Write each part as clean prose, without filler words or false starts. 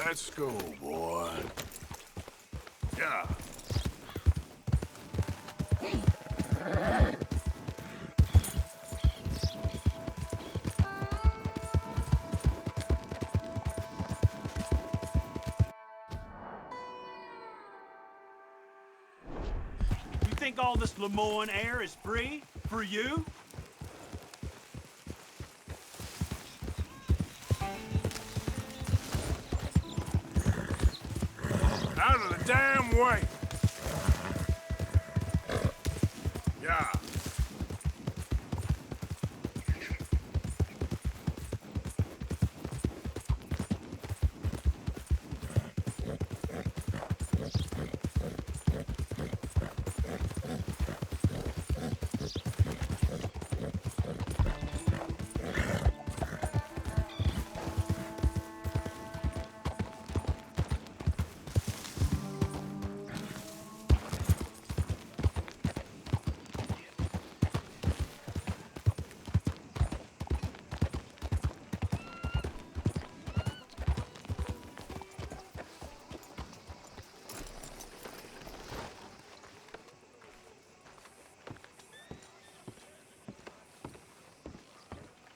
Let's go, boy. Yeah. You think all this Lemoyne air is free? For you? Out of the damn way! Yeah.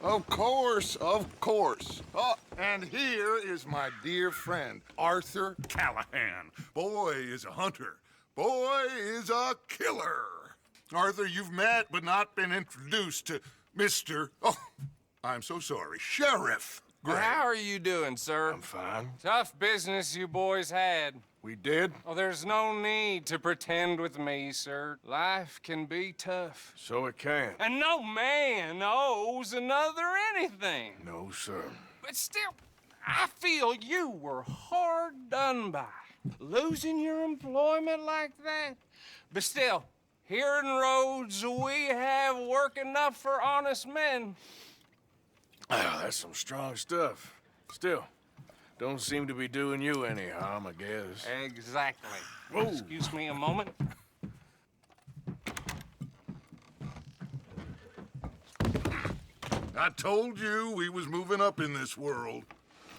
Of course, of course. Oh, and here is my dear friend, Arthur Callahan. Boy is a hunter. Boy is a killer. Arthur, you've met but not been introduced to Mr. Oh, I'm so sorry, Sheriff Gray. How are you doing, sir? I'm fine. Tough business you boys had. We did, Oh, there's no need to pretend with me, sir. Life can be tough. so it can. And no man owes another anything. No, sir. But still, I feel you were hard done by. Losing your employment like that. But still, here in Rhodes, we have work enough for honest men. Ah, that's some strong stuff. Still, don't seem to be doing you any harm, I guess. Exactly. Whoa. Excuse me a moment. I told you we was moving up in this world.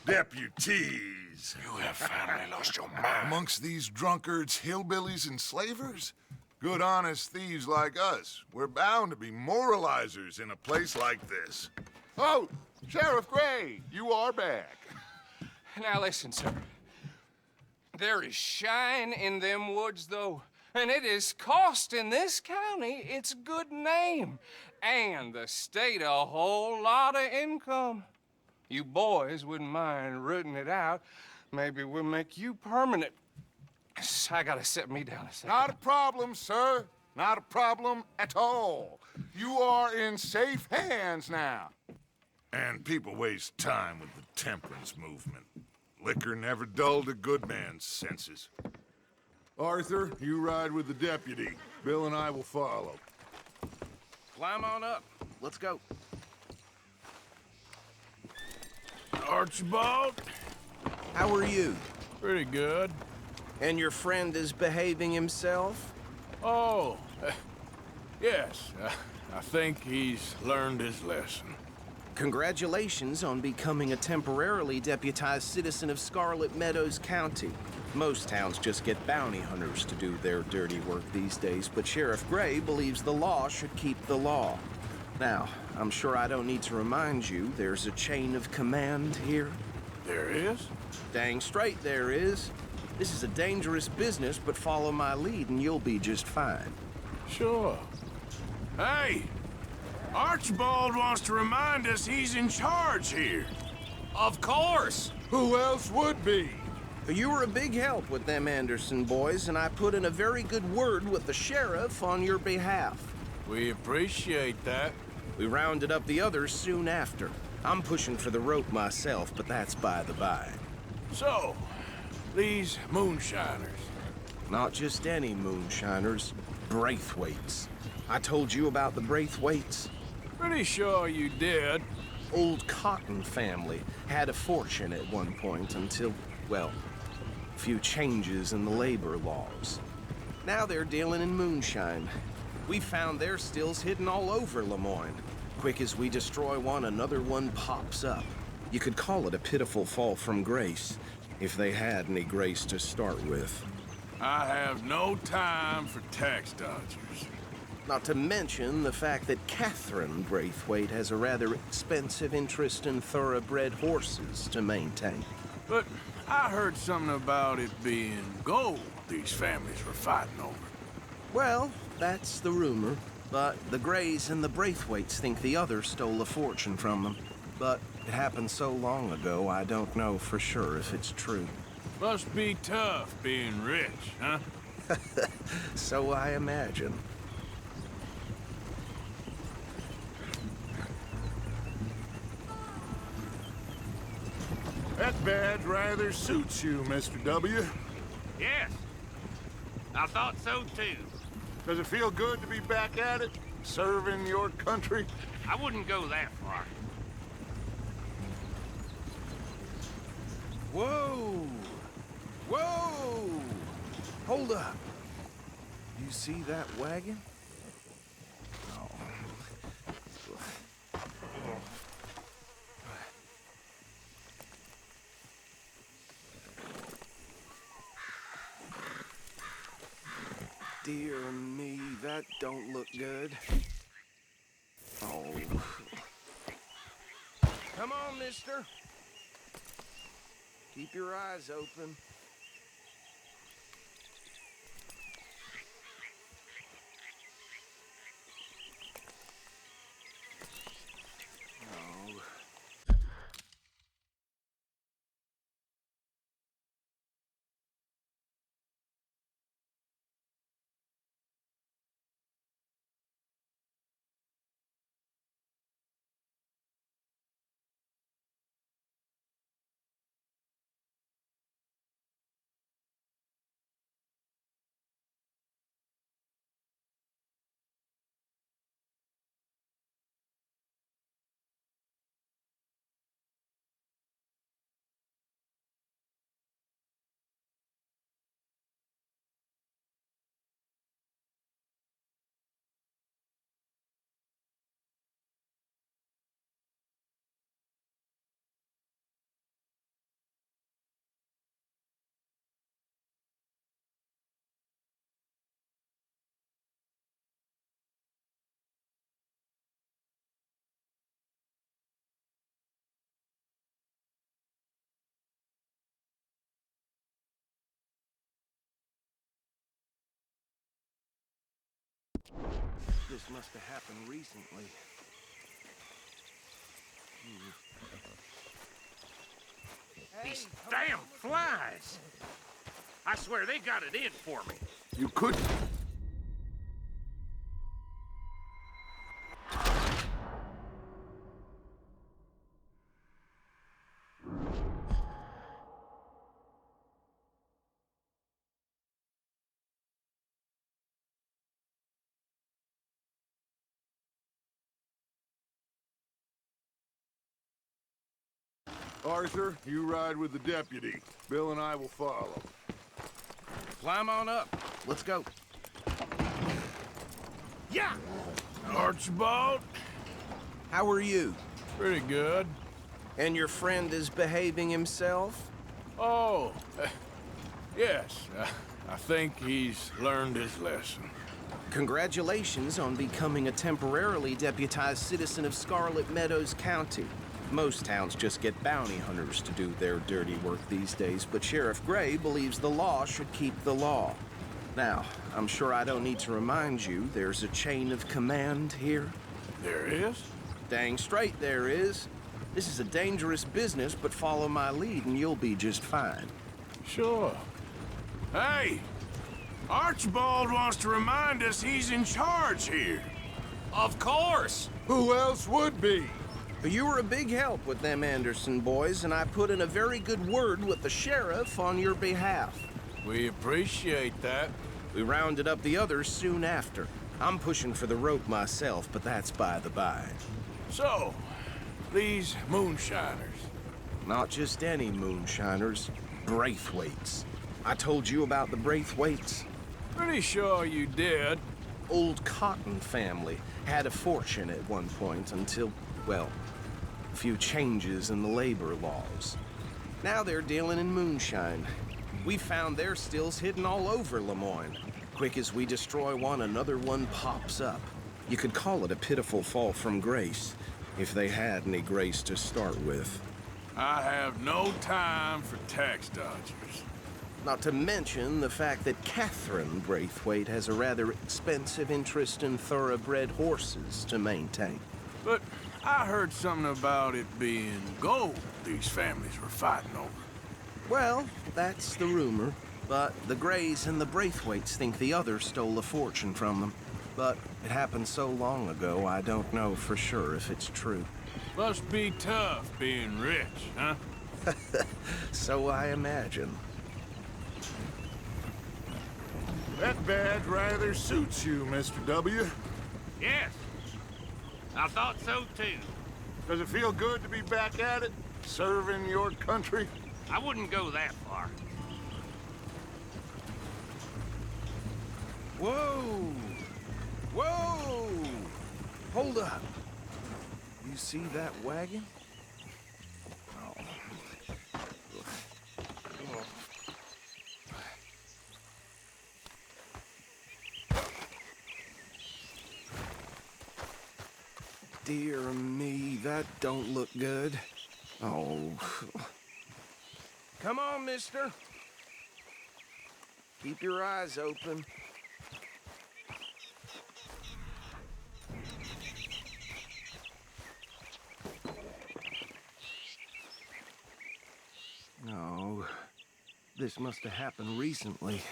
Deputies. You have finally lost your mind. Amongst these drunkards, hillbillies, and slavers? Good, honest thieves like us. We're bound to be moralizers in a place like this. Oh, Sheriff Gray, you are back. Now listen, sir. There is shine in them woods, though, and it is costing this county its good name and the state a whole lot of income. You boys wouldn't mind rooting it out. Maybe we'll make you permanent. I gotta sit me down a second. Not a problem, sir. Not a problem at all. You are in safe hands now. And people waste time with the temperance movement. Liquor never dulled a good man's senses. Arthur, you ride with the deputy. Bill and I will follow. Climb on up. Let's go. Archibald? How are you? Pretty good. And your friend is behaving himself? Oh, yes. I think he's learned his lesson. Congratulations on becoming a temporarily deputized citizen of Scarlet Meadows County. Most towns just get bounty hunters to do their dirty work these days, but Sheriff Gray believes the law should keep the law. Now, I'm sure I don't need to remind you there's a chain of command here. There is? Dang straight there is. This is a dangerous business, but follow my lead and you'll be just fine. Sure. Hey! Archibald wants to remind us he's in charge here. Of course! Who else would be? You were a big help with them Anderson boys, and I put in a very good word with the sheriff on your behalf. We appreciate that. We rounded up the others soon after. I'm pushing for the rope myself, but that's by the by. So, these moonshiners. Not just any moonshiners, Braithwaites. I told you about the Braithwaites. Pretty sure you did. Old Cotton family had a fortune at one point until, well, a few changes in the labor laws. Now they're dealing in moonshine. We found their stills hidden all over Lemoyne. Quick as we destroy one, another one pops up. You could call it a pitiful fall from grace. if they had any grace to start with. I have no time for tax dodgers. Not to mention the fact that Catherine Braithwaite has a rather expensive interest in thoroughbred horses to maintain. But I heard something about it being gold these families were fighting over. Well, that's the rumor. But the Greys and the Braithwaites think the other stole a fortune from them. But it happened so long ago, I don't know for sure if it's true. Must be tough being rich, huh? So I imagine. That badge rather suits you, Mr. W. Yes. I thought so too. Does it feel good to be back at it, serving your country? I wouldn't go that far. Whoa! Whoa! Hold up. You see that wagon? Oh. Dear me, that don't look good. Oh. Come on, mister. Keep your eyes open. Oh. This must have happened recently. These damn flies! I swear they got it in for me. You could. Arthur, you ride with the deputy. Bill and I will follow. Climb on up. Let's go. Yeah! Archibald? How are you? Pretty good. And your friend is behaving himself? Oh, yes. I think he's learned his lesson. Congratulations on becoming a temporarily deputized citizen of Scarlet Meadows County. Most towns just get bounty hunters to do their dirty work these days, but Sheriff Gray believes the law should keep the law. Now, I'm sure I don't need to remind you there's a chain of command here. There is? Dang straight there is. This is a dangerous business, but follow my lead and you'll be just fine. Sure. Hey! Archibald wants to remind us he's in charge here. Of course! Who else would be? You were a big help with them Anderson boys, and I put in a very good word with the sheriff on your behalf. We appreciate that. We rounded up the others soon after. I'm pushing for the rope myself, but that's by the by. So, these moonshiners. Not just any moonshiners, Braithwaites. I told you about the Braithwaites. Pretty sure you did. Old Cotton family had a fortune at one point until, well, a few changes in the labor laws. Now they're dealing in moonshine. We found their stills hidden all over Lemoyne. Quick as we destroy one, another one pops up. You could call it a pitiful fall from grace, if they had any grace to start with. I have no time for tax dodgers. Not to mention the fact that Catherine Braithwaite has a rather expensive interest in thoroughbred horses to maintain. But I heard something about it being gold these families were fighting over. Well, that's the rumor. But the Greys and the Braithwaites think the others stole a fortune from them. But it happened so long ago, I don't know for sure if it's true. Must be tough being rich, huh? So I imagine. That badge rather suits you, Mr. W. Yes. I thought so too. Does it feel good to be back at it, serving your country? I wouldn't go that far. Whoa! Whoa! Hold up. You see that wagon? Dear me, that don't look good. Oh. Come on, mister. Keep your eyes open. No. This must have happened recently.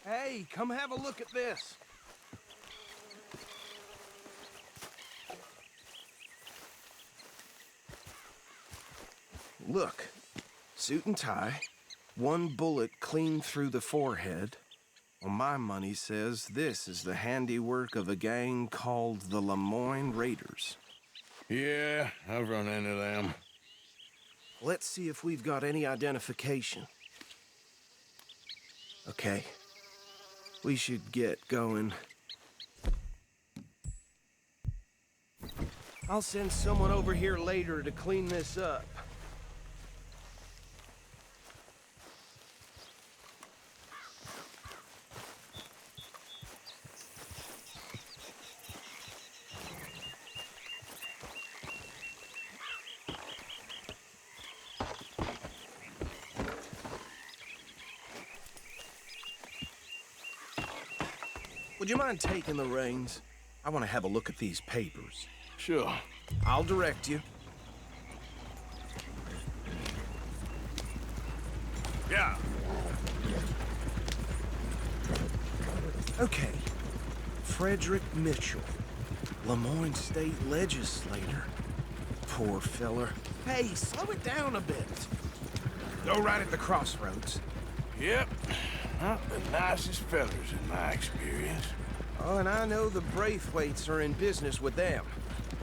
Hey, come have a look at this. Look, suit and tie, one bullet clean through the forehead. Well, my money says this is the handiwork of a gang called the Lemoyne Raiders. Yeah, I've run into them. Let's see if we've got any identification. Okay. We should get going. I'll send someone over here later to clean this up. Would you mind taking the reins? I want to have a look at these papers. Sure. I'll direct you. Yeah. Okay. Frederick Mitchell, Lemoyne State Legislator. Poor feller. Hey, slow it down a bit. Go right at the crossroads. Yep. Not the nicest fellers in my experience. Oh, and I know the Braithwaites are in business with them.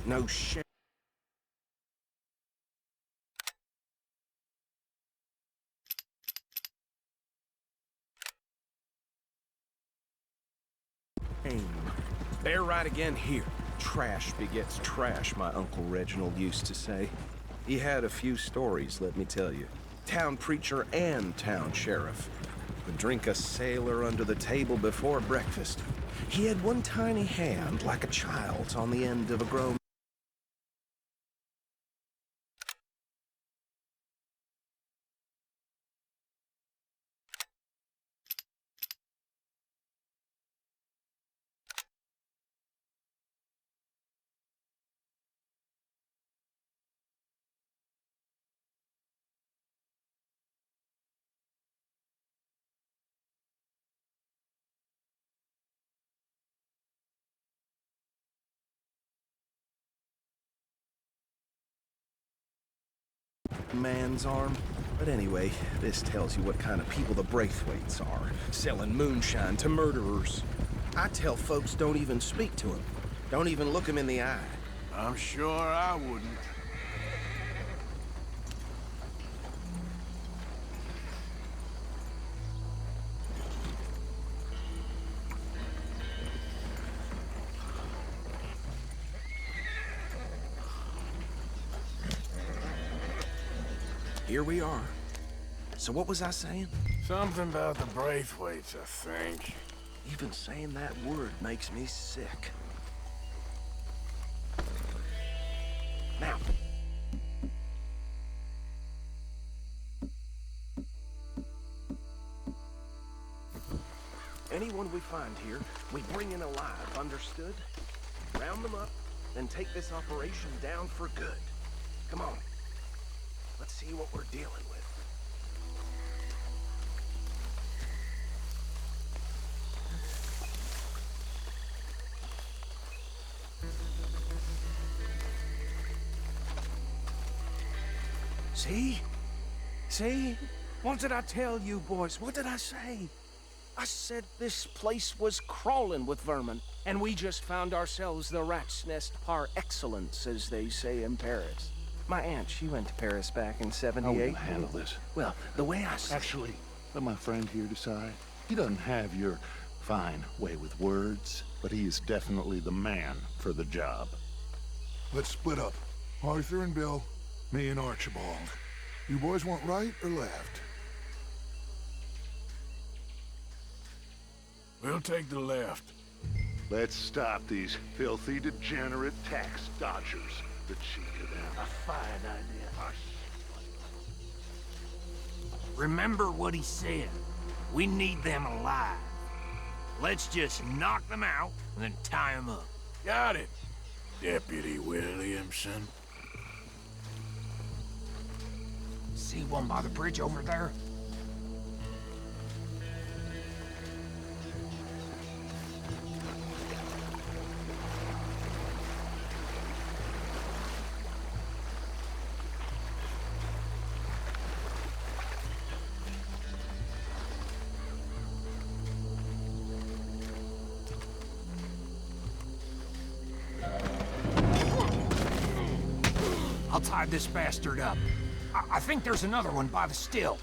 No shame. They're right again here. Trash begets trash, my Uncle Reginald used to say. He had a few stories, let me tell you. Town preacher and town sheriff. Would drink a sailor under the table before breakfast. He had one tiny hand, like a child's, on the end of a grown... man's arm. But anyway, this tells you what kind of people the Braithwaites are, selling moonshine to murderers. I tell folks don't even speak to them. Don't even look them in the eye. I'm sure I wouldn't. here we are. So what was I saying? Something about the Braithwaites, I think. Even saying that word makes me sick. Now. Anyone we find here, we bring in alive, understood? Round them up, then take this operation down for good. Come on. Let's see what we're dealing with. See? See? What did I tell you, boys? What did I say? I said this place was crawling with vermin, and we just found ourselves the rat's nest par excellence, as they say in Paris. My aunt, she went to Paris back in How '78. will you handle this? Well, the way I see Actually, let my friend here decide. He doesn't have your fine way with words, but he is definitely the man for the job. Let's split up. Arthur and Bill, me and Archibald. You boys want right or left? We'll take the left. Let's stop these filthy, degenerate tax dodgers. The cheek of them. A fine idea. Remember what he said. We need them alive. Let's just knock them out and then tie them up. Got it, Deputy Williamson. See one by the bridge over there? I'll tie this bastard up. I think there's another one by the still.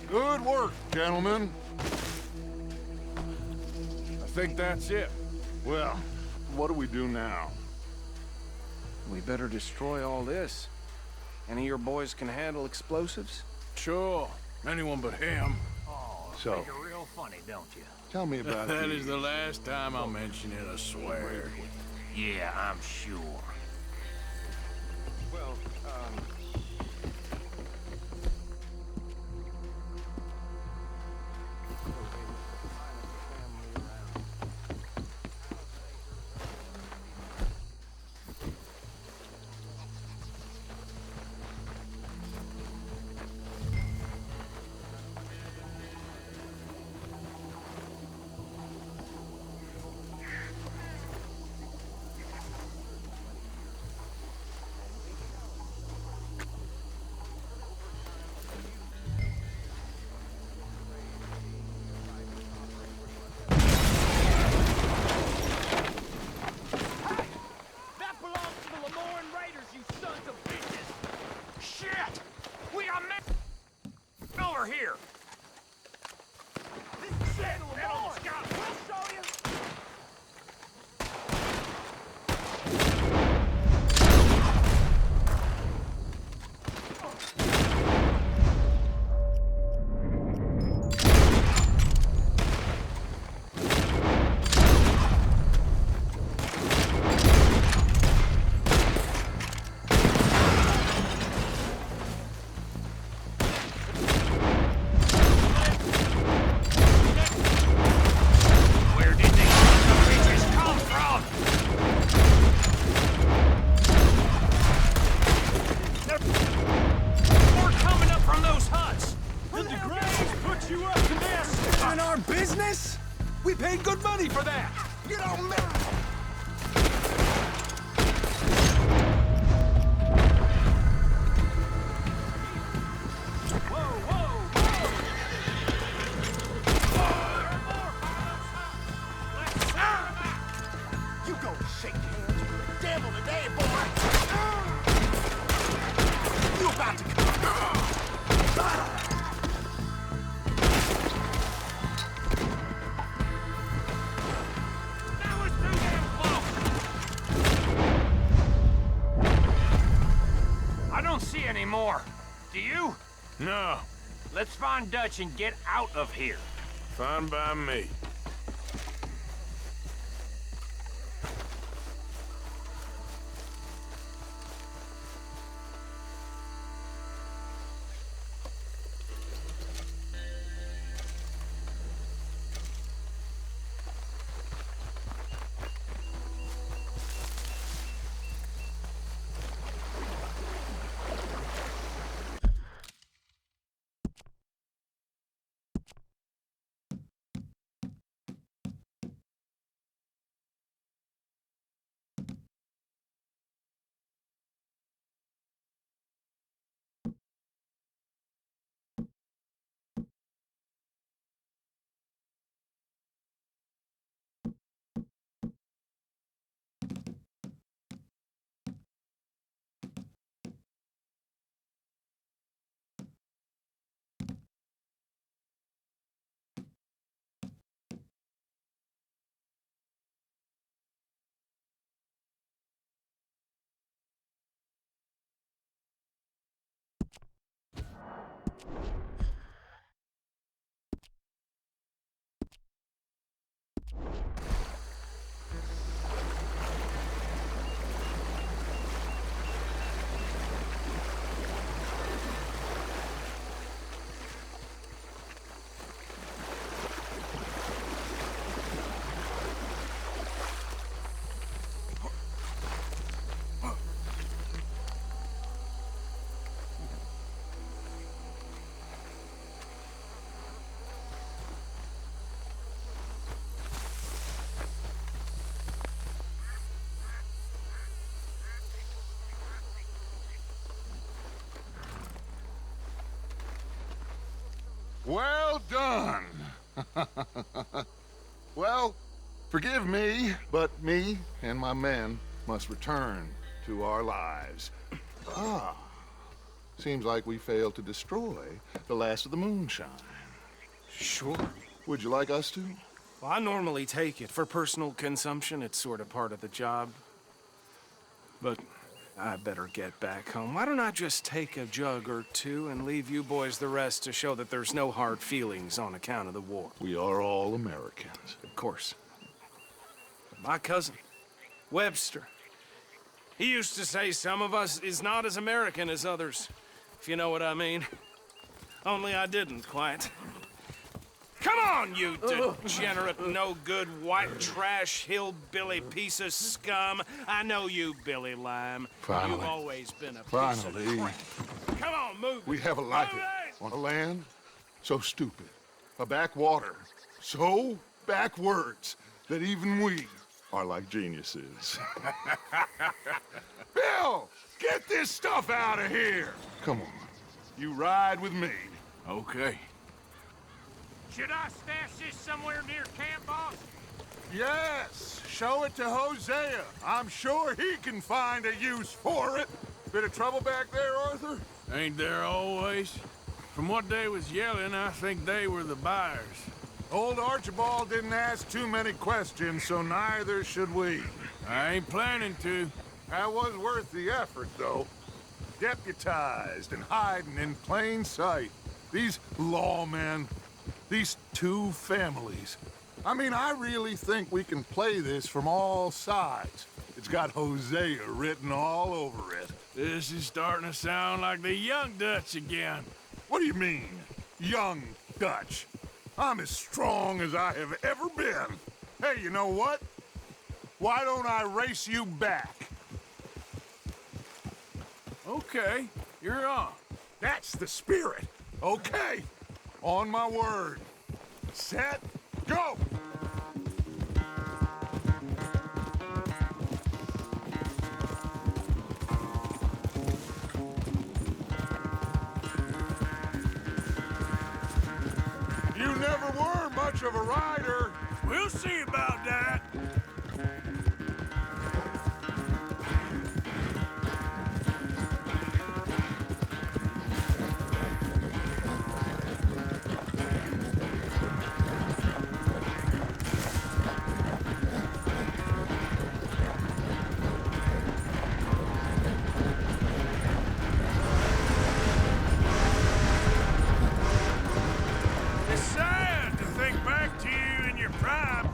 Good work, gentlemen. I think that's it. Well, what do we do now? we better destroy all this. Any of your boys can handle explosives? Sure. Anyone but him. So, Make it real funny, don't you? tell me about That the... is the last time I'll mention it, I swear. Yeah, I'm sure. Well, over here. Where did these creatures come from? More coming up from those huts. Did the Graves put you up to this? In our business? We paid good money for that. Get on me! You go shake hands with the devil today, boy. You about to come. That was too damn close. I don't see any more. Do you? No, Let's find Dutch and get out of here. fine by me. Well done. Well, forgive me, but me and my men must return to our lives. Ah, seems like we failed to destroy the last of the moonshine. Sure. Would you like us to? Well, I normally take it. For personal consumption, it's sort of part of the job. But I better get back home. Why don't I just take a jug or two and leave you boys the rest to show that there's no hard feelings on account of the war? We are all Americans. Of course. My cousin, Webster, he used to say some of us is not as American as others, if you know what I mean. Only I didn't quite. Come on, you degenerate, no-good, white trash, hillbilly piece of scum. I know you, Billy Lime. Finally. You've always been a piece Finally. of crap. Come on, move We it. have a life Move it! on a land so stupid, a backwater so backwards that even we are like geniuses. Bill, get this stuff out of here. Come on, you ride with me. Okay. Should I stash this somewhere near camp, boss? Yes, show it to Hosea. I'm sure he can find a use for it. Bit of trouble back there, Arthur? Ain't there always? From what they was yelling, I think they were the buyers. Old Archibald didn't ask too many questions, so neither should we. I ain't planning to. That was worth the effort, though. Deputized and hiding in plain sight. These lawmen, these two families. I mean, I really think we can play this from all sides. It's got Hosea written all over it. This is starting to sound like the Young Dutch again. What do you mean, young Dutch? I'm as strong as I have ever been. Hey, you know what? Why don't I race you back? Okay, you're on. That's the spirit. Okay, on my word. Set, go! You never were much of a rider. We'll see about that. It's sad to think back to you in your prime.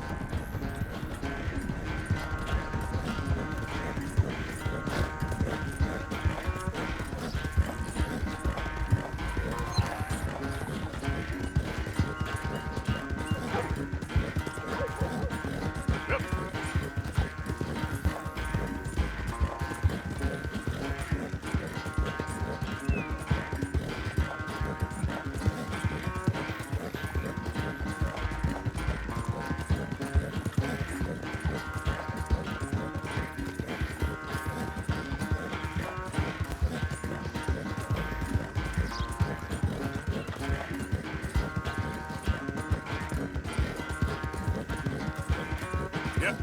Yep.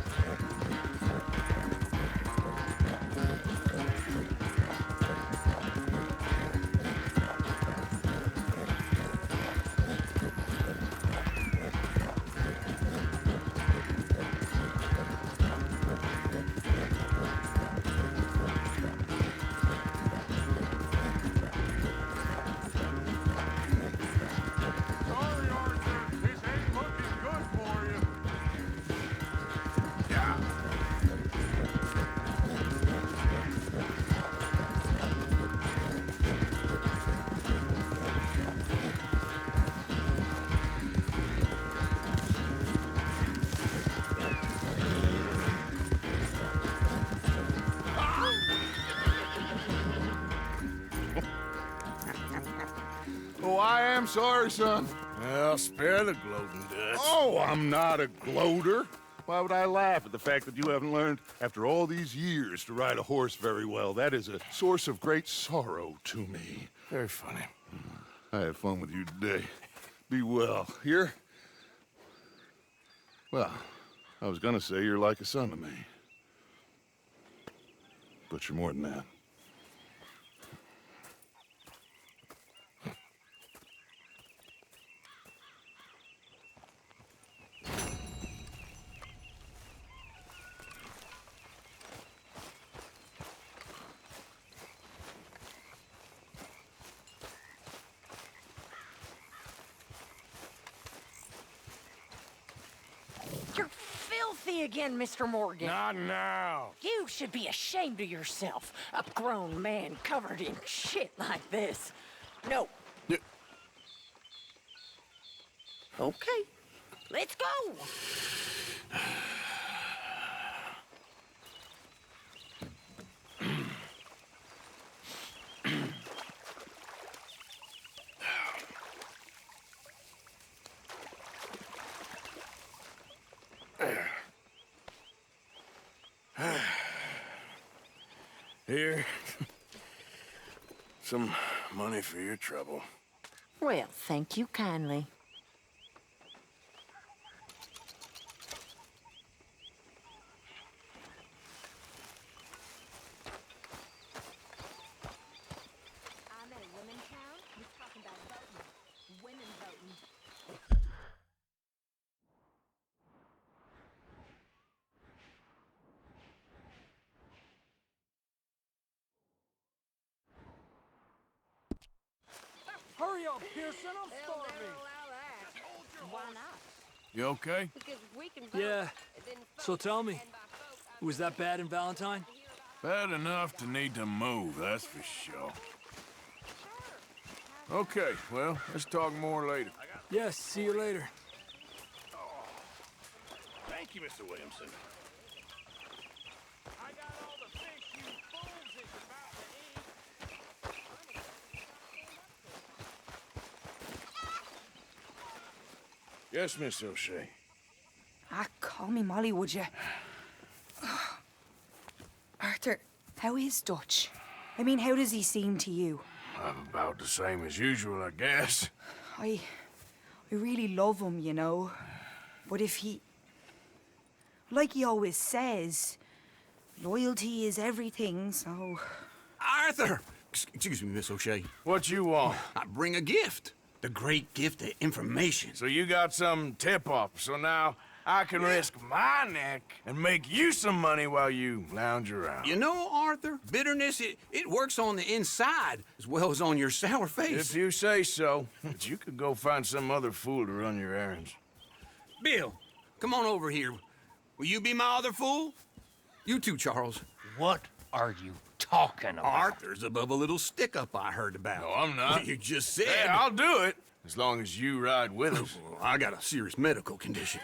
Sorry, Arthur. This ain't looking good for you. Yeah. Oh, I am sorry, son. Well, spare the gloating Dutch. Oh, I'm not a gloater. Why would I laugh at the fact that you haven't learned, after all these years, to ride a horse very well? That is a source of great sorrow to me. Very funny. I had fun with you today. Be well. Here? Well, I was gonna say you're like a son to me. But you're more than that. You're filthy again, Mr. Morgan. Not now. You should be ashamed of yourself. A grown man covered in shit like this. No. Yeah. Okay. Let's go. Here. Some money for your trouble. Well, thank you kindly. I'm at a women's town. He's talking about a Hurry up, Pearson, I'm starving. Why not? You okay? Yeah. So tell me, was that bad in Valentine? Bad enough to need to move, that's for sure. Okay, well, let's talk more later. Yes, see you later. Thank you, Mr. Williamson. I got all the fish you fools is about to eat. Yes, Miss O'Shea. Ah, call me Molly, would you? Arthur, how is Dutch? I mean, how does he seem to you? I'm about the same as usual, I guess. I really love him, you know. But if he... Like he always says, loyalty is everything, so... Arthur! Excuse me, Miss O'Shea. What you want? I bring a gift. The great gift of information. So you got some tip-off, so now I can risk my neck and make you some money while you lounge around. You know, Arthur, bitterness, it works on the inside as well as on your sour face. If you say so, but you could go find some other fool to run your errands. Bill, come on over here. Will you be my other fool? You too, Charles. What are you talking about? Arthur's above a little stick-up I heard about. No, I'm not. You just said... Hey, I'll do it, as long as you ride with us. I got a serious medical condition.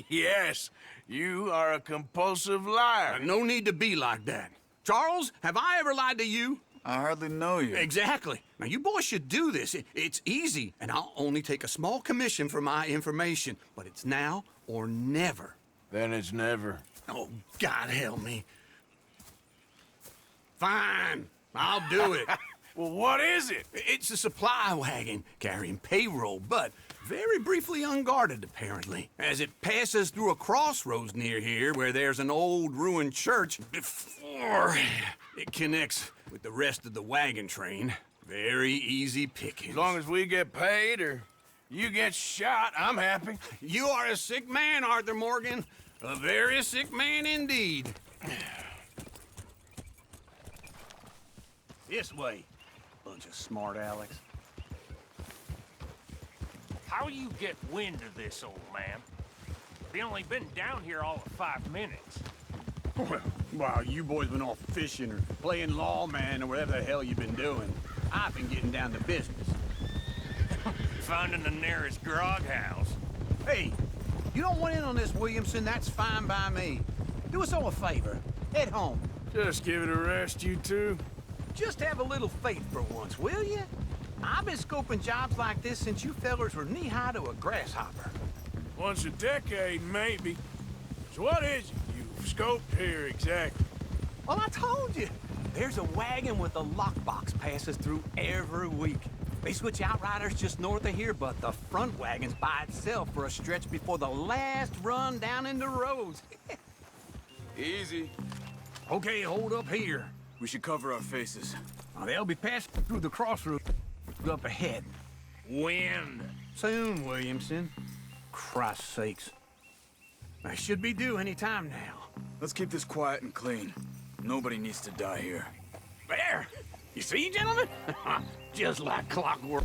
Yes, you are a compulsive liar. No need to be like that. Charles, have I ever lied to you? I hardly know you. Exactly. Now, you boys should do this. It's easy, and I'll only take a small commission for my information. But it's now or never. Then it's never. Oh, God help me. Fine. I'll do it. Well, what is it? It's a supply wagon carrying payroll, but very briefly unguarded, apparently, as it passes through a crossroads near here where there's an old ruined church before it connects with the rest of the wagon train. Very easy pickings. As long as we get paid or you get shot, I'm happy. You are a sick man, Arthur Morgan. A very sick man indeed. This way, bunch of smart Alex. How you get wind of this, old man? We only been down here all of 5 minutes. Well, while you boys been off fishing or playing lawman or whatever the hell you've been doing, I've been getting down to business. Finding the nearest grog house. Hey, you don't want in on this, Williamson, that's fine by me. Do us all a favor. Head home. Just give it a rest, you two. Just have a little faith for once, will you? I've been scoping jobs like this since you fellers were knee-high to a grasshopper. Once a decade, maybe. So what is it you've scoped here exactly? Well, I told you. There's a wagon with a lockbox passes through every week. They switch outriders just north of here, but the front wagon's by itself for a stretch before the last run down into roads. Easy. Okay, hold up here. We should cover our faces. Now, they'll be passing through the crossroads up ahead. When? Soon, Williamson. Christ's sakes. I should be due any time now. Let's keep this quiet and clean. Nobody needs to die here. There! You see, gentlemen? Just like clockwork.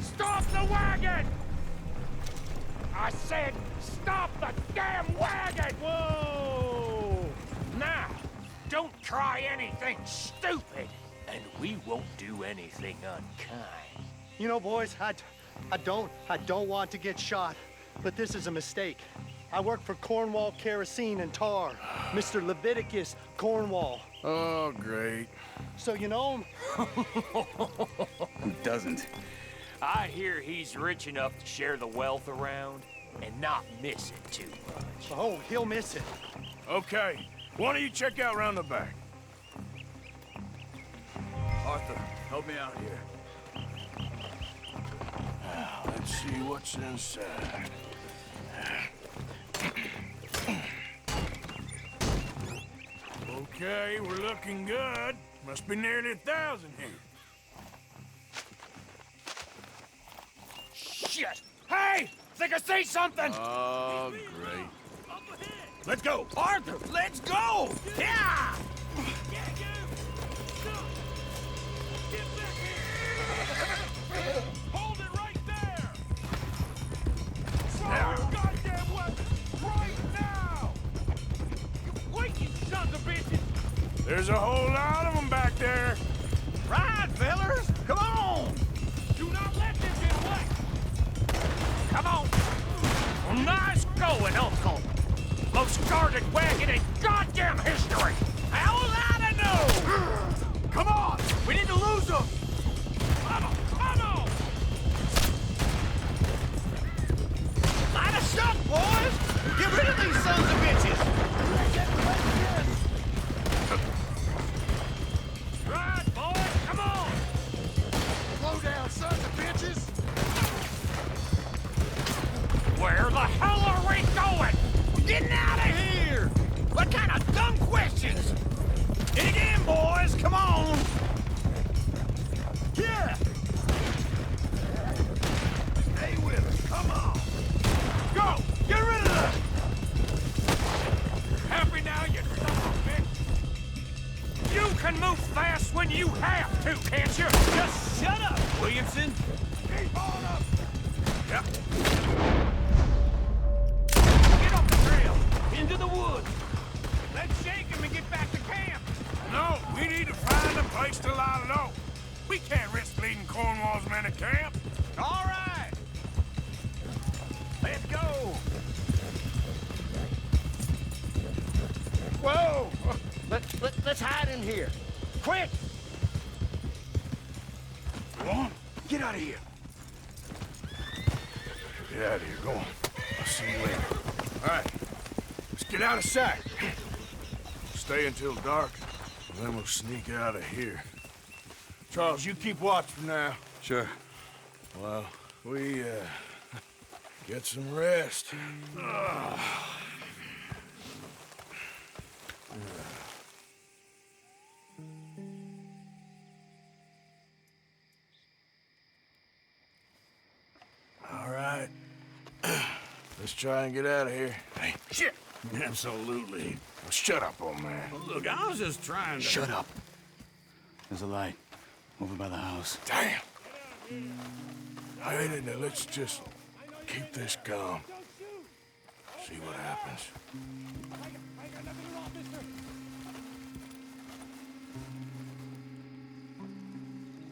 Stop the wagon! I said, stop the damn wagon! Whoa! Now, don't try anything stupid, and we won't do anything unkind. You know, boys, I don't want to get shot, but this is a mistake. I work for Cornwall Kerosene and Tar, Mr. Leviticus Cornwall. Oh, great. So you know him? Who doesn't? I hear he's rich enough to share the wealth around and not miss it too much. Oh, he'll miss it. Okay, why don't you check out round the back? Arthur, help me out here. Let's see what's inside. Okay, we're looking good. Must be nearly 1,000 here. Shit! Hey! Think I see something? Oh, great. Let's go! Arthur, let's go! Yeah! Hold it right there! Now! Goddamn weapon! Right now! You wait, you sons of bitches! There's a whole lot of them back there. Right, fellas! Come on! Do not let them get away! Come on! Well, nice going, Uncle! Most guarded wagon in goddamn history! How was I to know? Come on! We need to lose them! Come on! Come on! Line us up, boys! Get rid of these sons of bitches! Right, boys! Come on! Slow down, sons of bitches! Where the hell are we going? Getting out of here! What kind of dumb questions? Dig in, boys! Come on! Yeah! Stay with us! Come on! Go! Get rid of them! Happy now, you son of a bitch? You can move fast when you have to, can't you? Just shut up, Williamson! Keep on up! Yep. Into the woods! Let's shake him and get back to camp! No, we need to find a place to lie low. We can't risk leading Cornwall's men to camp. All right! Let's go! Whoa! Let's hide in here. Quick! Go on, get out of here. Get out of here, go on. I'll see you later. All right. Let's get out of sight. Stay until dark, and then we'll sneak out of here. Charles, you keep watch for now. Sure. Well, we, get some rest. All right. Let's try and get out of here. Hey, shit! Absolutely. Well, shut up, old man. Look, I was just trying to... Shut up. There's a light over by the house. Damn! All right, now let's just keep this calm. See what happens.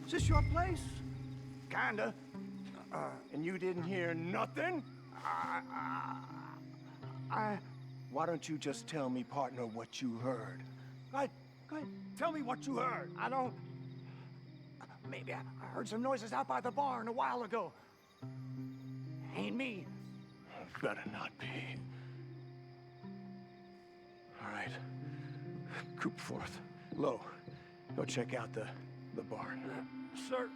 Is this your place? Kinda. And you didn't hear nothing? Why don't you just tell me, partner, what you heard? Go ahead. Tell me what you heard. I don't... Maybe I heard some noises out by the barn a while ago. Ain't me. Better not be. All right. Coopforth. Low. Go check out the barn. Sir.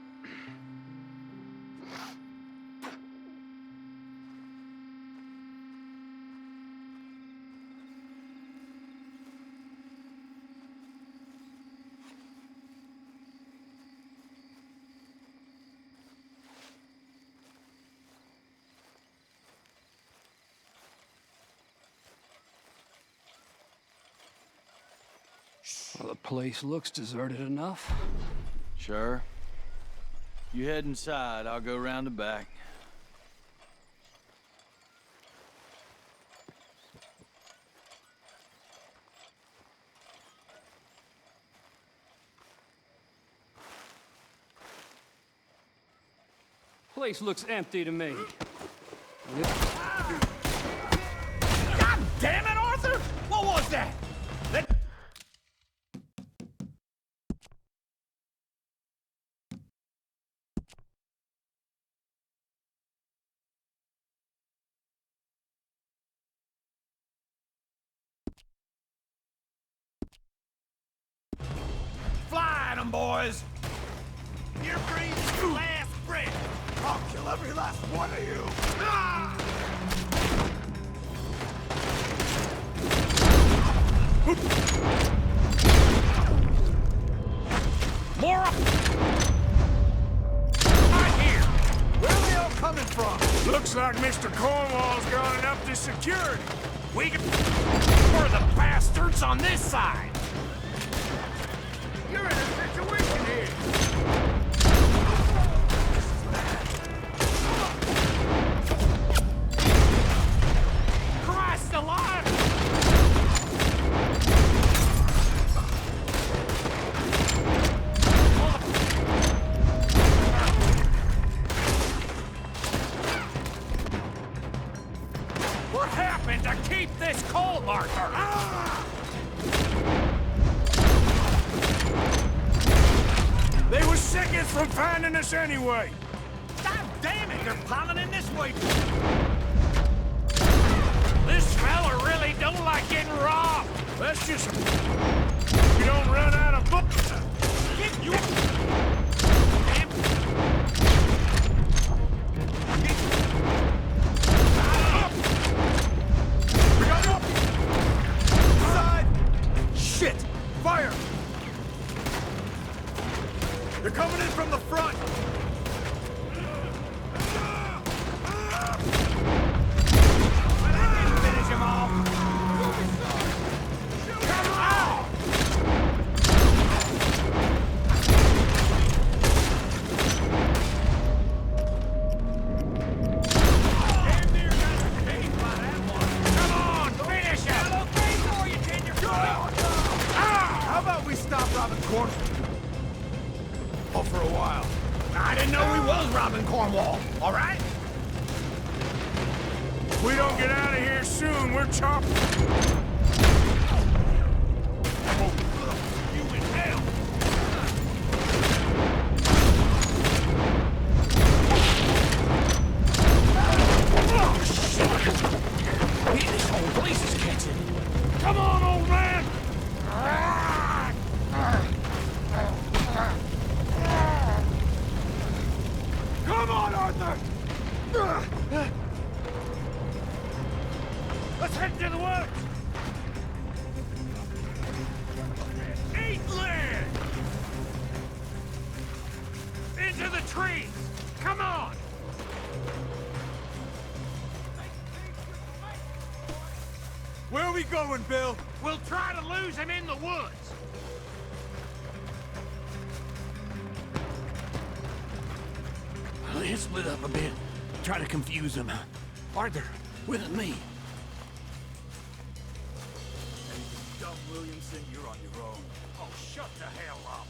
Well, the place looks deserted enough. Sure. You head inside, I'll go round the back. Place looks empty to me. God damn it, Arthur! What was that? Fly at 'em, boys! You're breathing your last breath! I'll kill every last one of you! Ah! More up! Right here! We're real coming from? Looks like Mr. Cornwall's gone and upped his security. We can... for the bastards on this side. You're in a situation here. Christ alive! What happened to keep this coal marker? Ah! They were seconds from finding us anyway. God damn it, they're piling in this way. This fella really don't like getting robbed. That's just... You don't run out of books. Get you... We got up! Side! Shit! Fire! They're coming in from the front! Finish him off! Come on! Damn near got a cave by that one. Come on, finish him! How about we stop robbing corn? Oh, for a while. I didn't know he was robbing Cornwall, all right? If we don't get out of here soon, we're chopped. You in hell! Oh, shit! Man, this whole place is catching. Come on, old man! Come on, Arthur! Let's head to the woods! Eat land! Into the trees! Come on! Where are we going, Bill? We'll try to lose him in the woods! Let's split up a bit. Try to confuse them. Arthur, with me. Dumb Williamson, you're on your own. Oh, shut the hell up!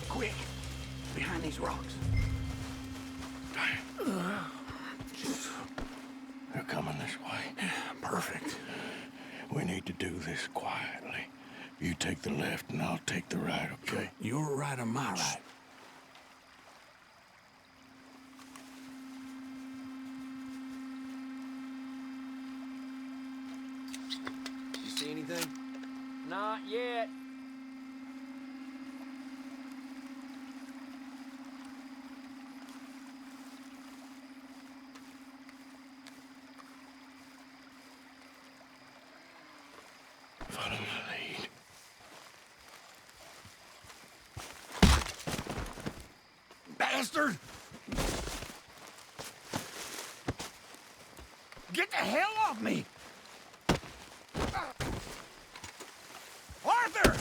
Quick! Behind these rocks. They're coming this way. Perfect. We need to do this quietly. You take the left and I'll take the right, okay? Your right or my right? You see anything? Not yet. Follow my lead. Bastard! Get the hell off me! Arthur!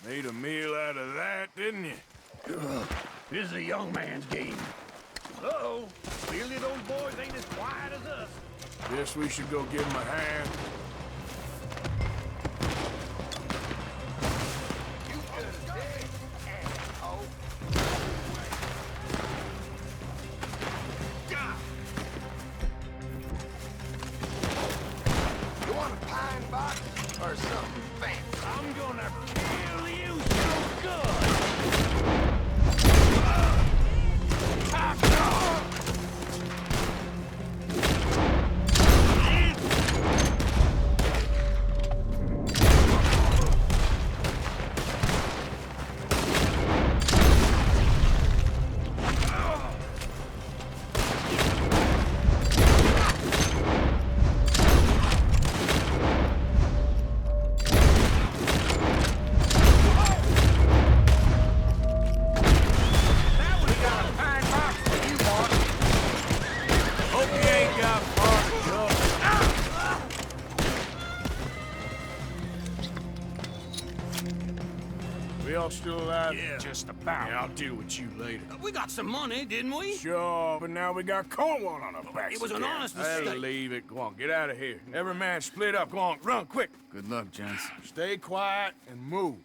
Made a meal out of that, didn't you? This is a young man's game. Uh-oh. Clearly those boys ain't as quiet as us. Guess we should go give him a hand. You want a pine box or something fancy? I'm gonna kill you so good! Charles still alive? Yeah. Just about. Yeah, I'll deal with you later. We got some money, didn't we? Sure, but now we got Cornwall on our backs. It was an again. honest Hey, mistake. leave it. Go on, get out of here. Every man split up. Go on, run quick. Good luck, gents. Stay quiet and move.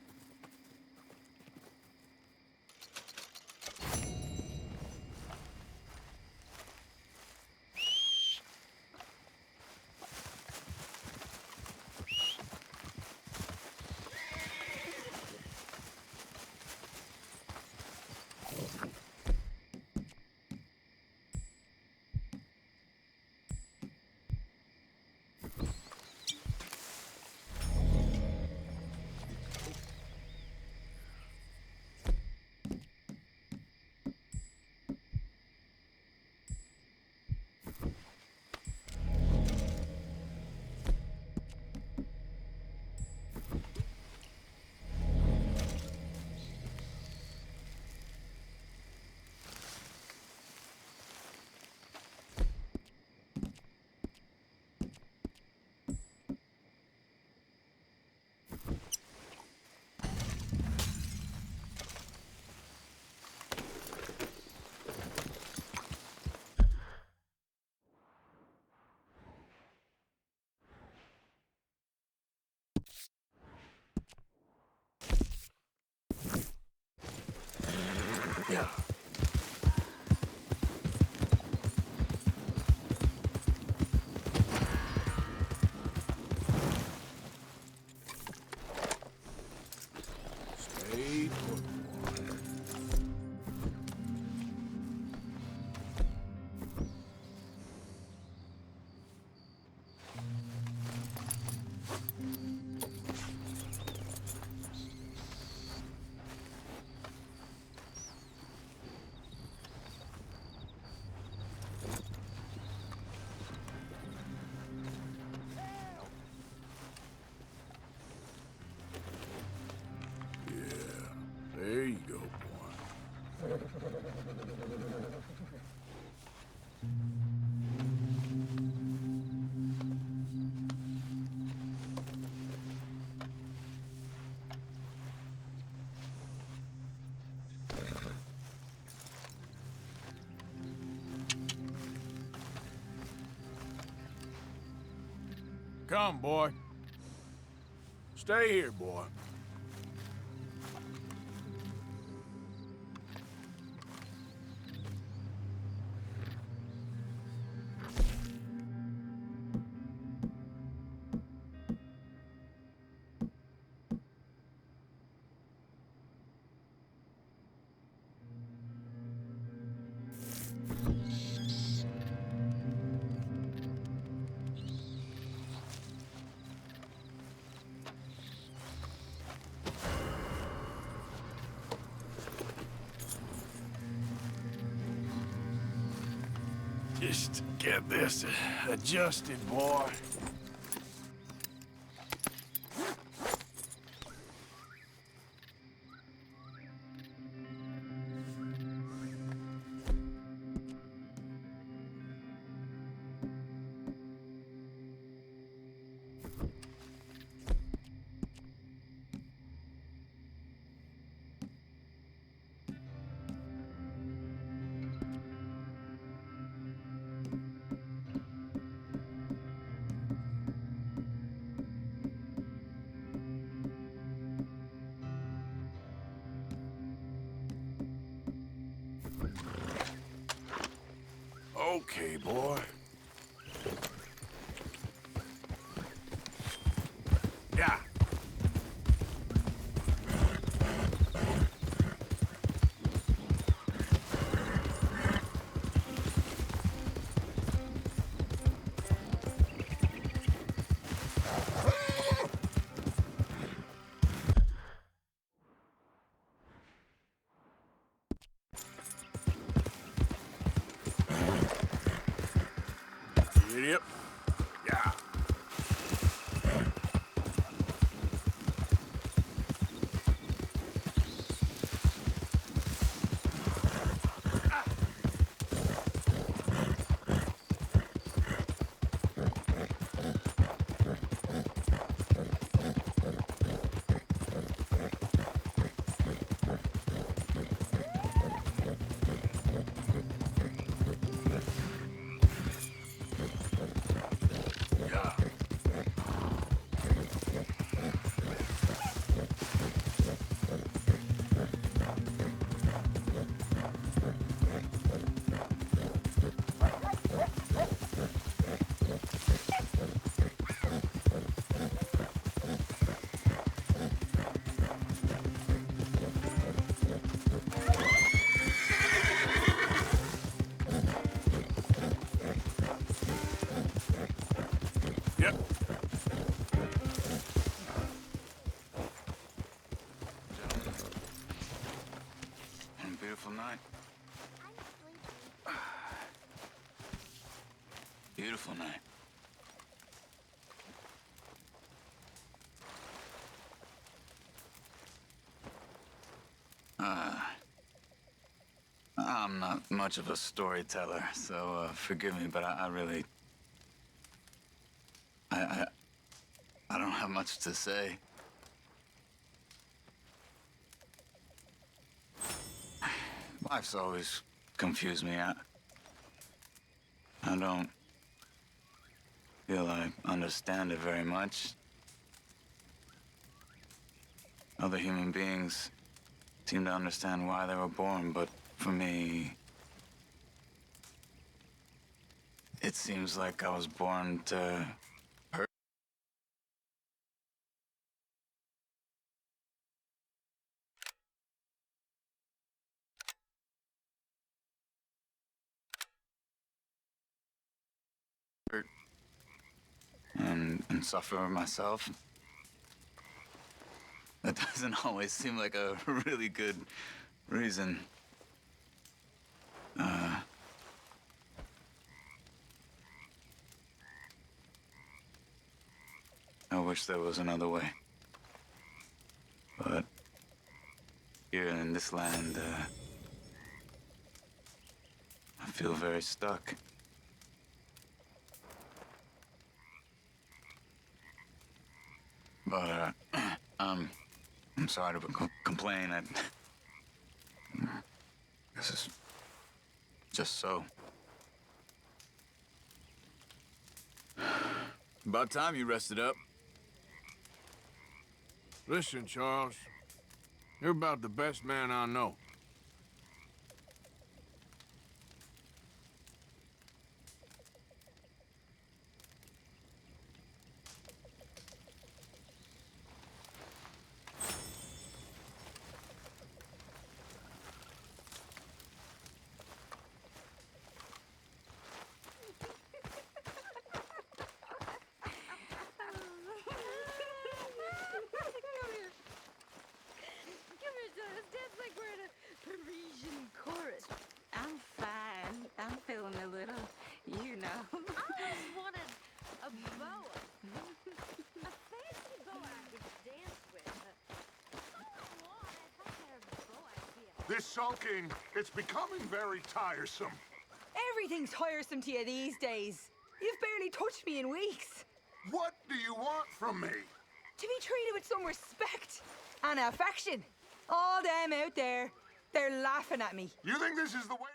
Yeah. Stay put. There you go, boy. Come, boy. Stay here, boy. Just get this adjusted, boy. Okay, boy. Yeah. Idiot. Yeah. Yep. And a beautiful night. Beautiful night. I'm not much of a storyteller, so forgive me, but I really... I don't have much to say. Life's always confused me. I don't feel I understand it very much. Other human beings seem to understand why they were born, but for me, it seems like I was born to hurt. And suffer myself. That doesn't always seem like a really good reason. I wish there was another way. But here in this land, I feel very stuck. But, I'm sorry to complain. This is just so. About time you rested up. Listen, Charles. You're about the best man I know. I'm fine. I'm feeling a little, you know. I always wanted a boa. A fancy boa I could dance with. I don't know why. I thought I had a boa idea. This sulking, it's becoming very tiresome. Everything's tiresome to you these days. You've barely touched me in weeks. What do you want from me? To be treated with some respect and affection. All them out there, they're laughing at me. You think this is the way?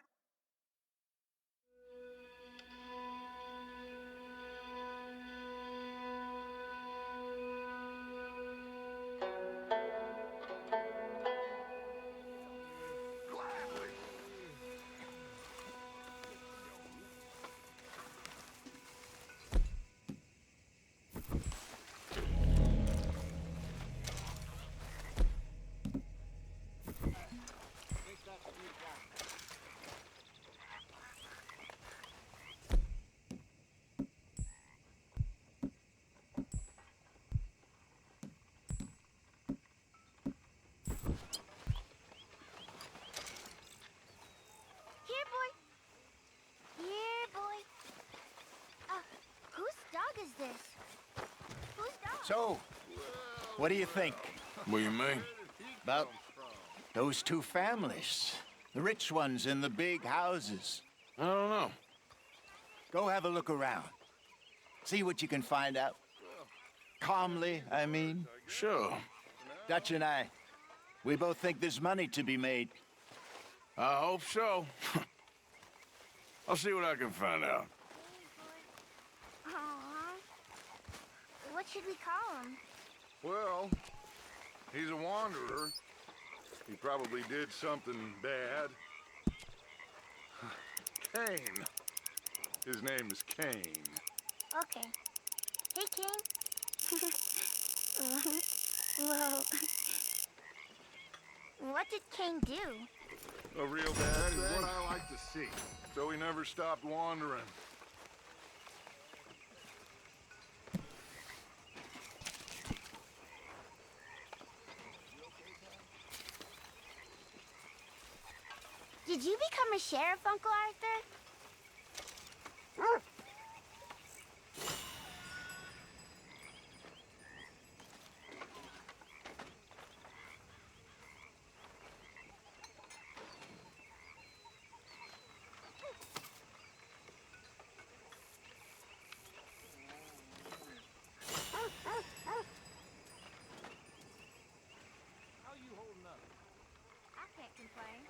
Is this? Whose dog? So, what do you think? What do you mean? About those two families. The rich ones in the big houses. I don't know. Go have a look around. See what you can find out. Calmly, I mean. Sure. Dutch and I, we both think there's money to be made. I hope so. I'll see what I can find out. What should we call him? Well, he's a wanderer. He probably did something bad. Cain. His name is Cain. Okay. Hey, Cain. Well, what did Cain do? A real bad thing? What I like to see. So he never stopped wandering. Did you become a sheriff, Uncle Arthur? How you holding up? I can't complain.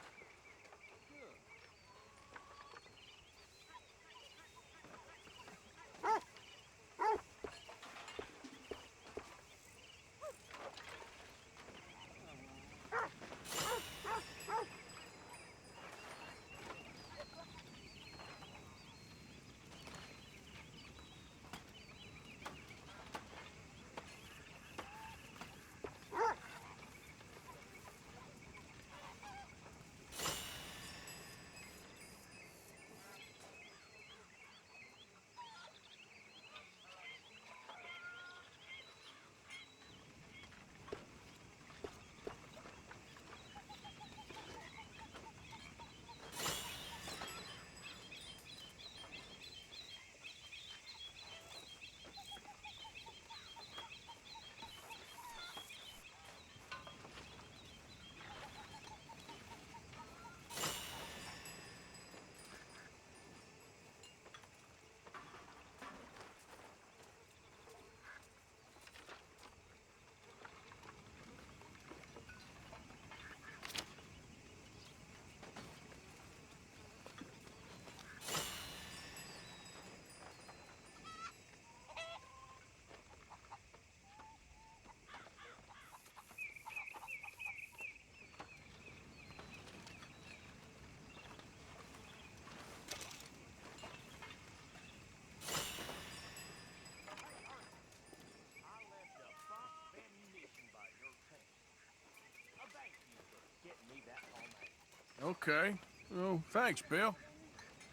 Okay. Oh, thanks, Bill.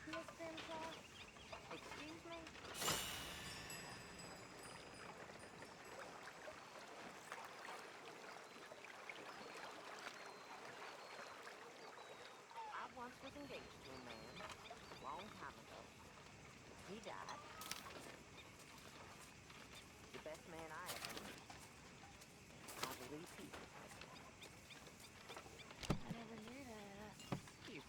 Miss Grimclaw? Excuse me? I once was engaged to a man a long time ago. He died. The best man I ever knew. I believe he was. I never knew that. He's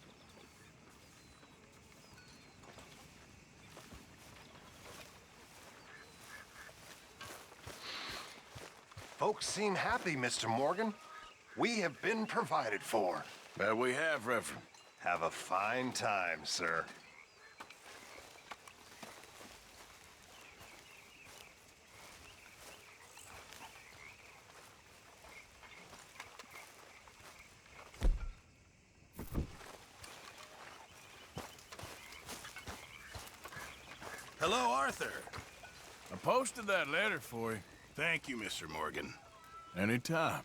Folks seem happy, Mr. Morgan. We have been provided for. That we have, Reverend. Have a fine time, sir. Hello, Arthur. I posted that letter for you. Thank you, Mr. Morgan. Anytime.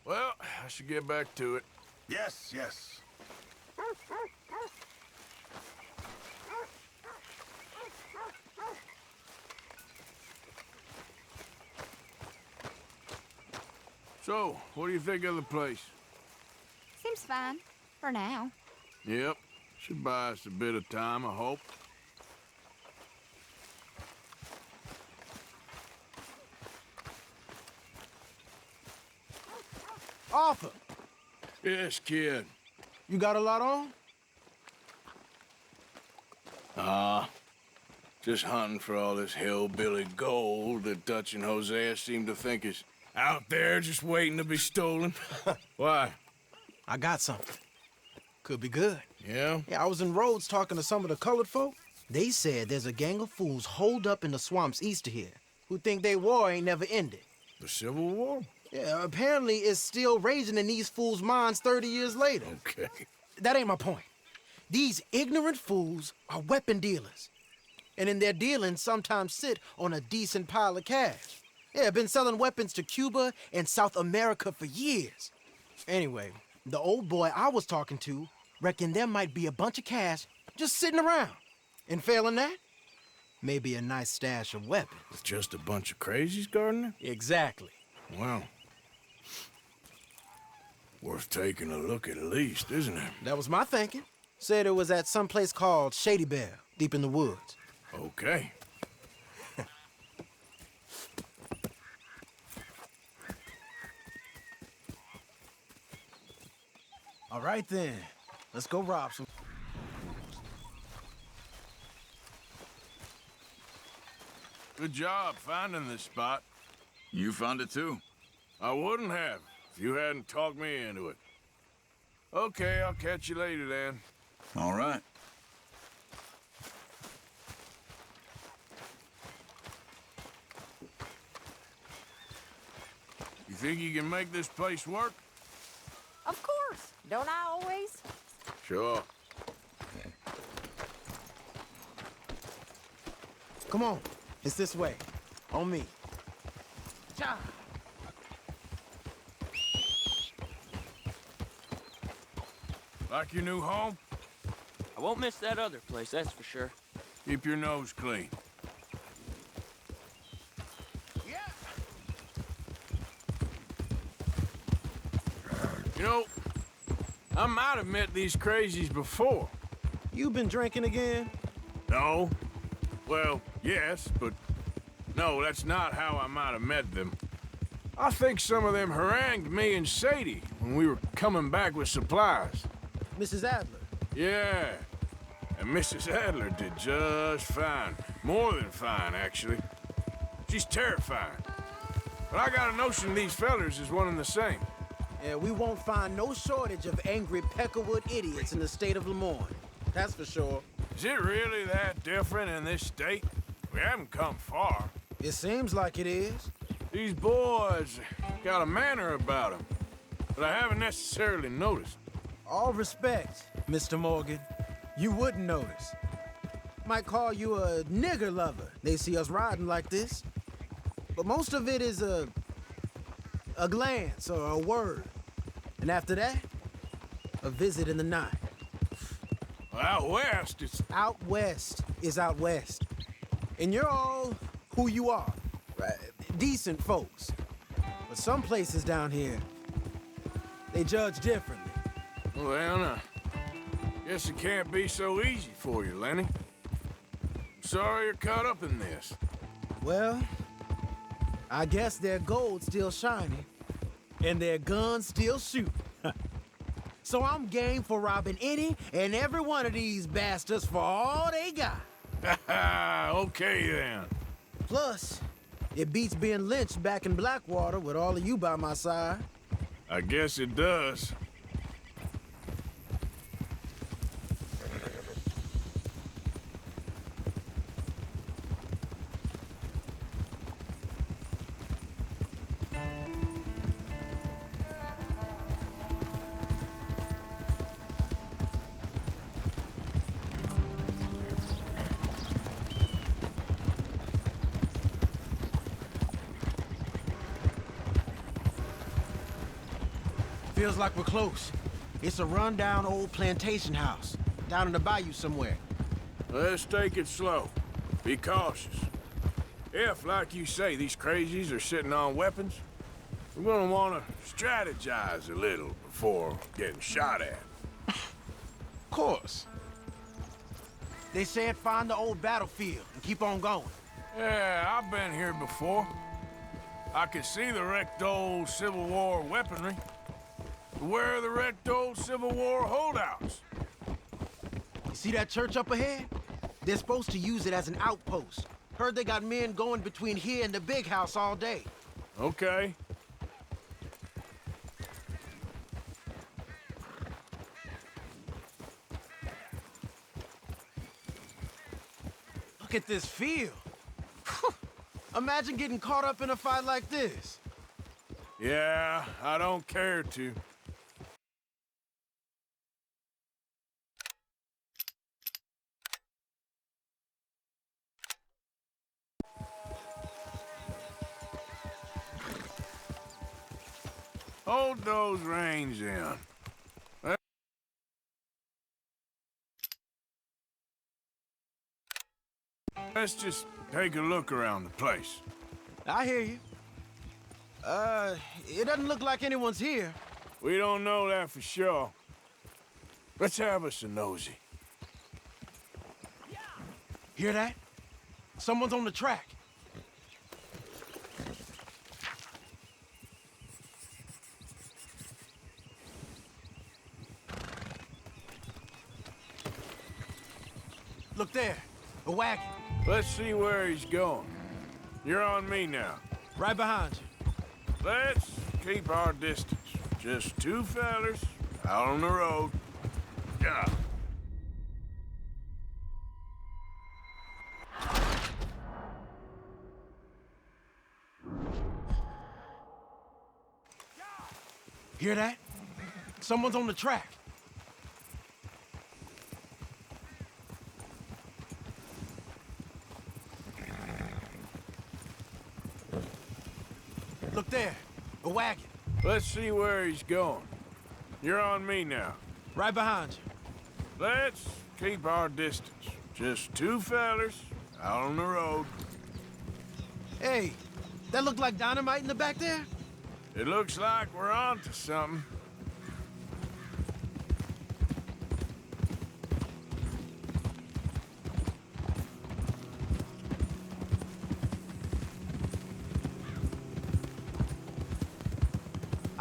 Well, I should get back to it. Yes, yes. So, what do you think of the place? Seems fine. For now. Yep. Should buy us a bit of time, I hope. Arthur! Yes, kid. You got a lot on? Just hunting for all this hillbilly gold that Dutch and Hosea seem to think is out there just waiting to be stolen. Why? I got something. Could be good. Yeah? Yeah, I was in Rhodes talking to some of the colored folk. They said there's a gang of fools holed up in the swamps east of here who think they war ain't never ended. The Civil War? Yeah, apparently it's still raging in these fools' minds 30 years later. Okay. That ain't my point. These ignorant fools are weapon dealers. And in their dealings sometimes sit on a decent pile of cash. Yeah, been selling weapons to Cuba and South America for years. Anyway, the old boy I was talking to reckoned there might be a bunch of cash just sitting around. And failing that, maybe a nice stash of weapons. With just a bunch of crazies, Gardner? Exactly. Wow. Worth taking a look at least, isn't it? That was my thinking. Said it was at some place called Shady Belle, deep in the woods. Okay. All right then, let's go rob some. Good job finding this spot. You found it too. I wouldn't have if you hadn't talked me into it. Okay, I'll catch you later then. All right. You think you can make this place work? Of course. Don't I always? Sure. Come on, it's this way. On me. Cha! Like your new home? I won't miss that other place, that's for sure. Keep your nose clean. You know, I might have met these crazies before. You been drinking again? No. Well, yes, but no, that's not how I might have met them. I think some of them harangued me and Sadie when we were coming back with supplies. Mrs. Adler? Yeah. And Mrs. Adler did just fine. More than fine, actually. She's terrifying. But I got a notion these fellers is one and the same. Yeah, we won't find no shortage of angry Peckerwood idiots in the state of Lemoyne. That's for sure. Is it really that different in this state? We haven't come far. It seems like it is. These boys got a manner about them, but I haven't necessarily noticed. All respect, Mr. Morgan. You wouldn't notice. Might call you a nigger lover. They see us riding like this. But most of it is a glance or a word. And after that, a visit in the night. Well, out west, it's... Out west is out west. And you're all who you are. Right? Decent folks. But some places down here, they judge differently. Well, guess it can't be so easy for you, Lenny. I'm sorry you're caught up in this. Well, I guess their gold's still shining, and their guns still shoot. So I'm game for robbing any and every one of these bastards for all they got. Okay, then. Plus, it beats being lynched back in Blackwater with all of you by my side. I guess it does. Feels like we're close. It's a rundown old plantation house, down in the bayou somewhere. Let's take it slow. Be cautious. If, like you say, these crazies are sitting on weapons, we're gonna want to strategize a little before getting shot at. Of course. They said find the old battlefield and keep on going. Yeah, I've been here before. I can see the wrecked old Civil War weaponry. Where are the wrecked old Civil War holdouts? You see that church up ahead? They're supposed to use it as an outpost. Heard they got men going between here and the big house all day. Okay. Look at this field. Imagine getting caught up in a fight like this. Yeah, I don't care to. Hold those reins in. Let's just take a look around the place. I hear you. It doesn't look like anyone's here. We don't know that for sure. Let's have us a nosy. Hear that? Someone's on the track. Look there, a wagon. Let's see where he's going. You're on me now. Right behind you. Let's keep our distance. Just two fellas out on the road. Yeah. Hear that? Someone's on the track. Look there, a wagon. Let's see where he's going. You're on me now. Right behind you. Let's keep our distance. Just two fellas out on the road. Hey, that look like dynamite in the back there? It looks like we're on to something.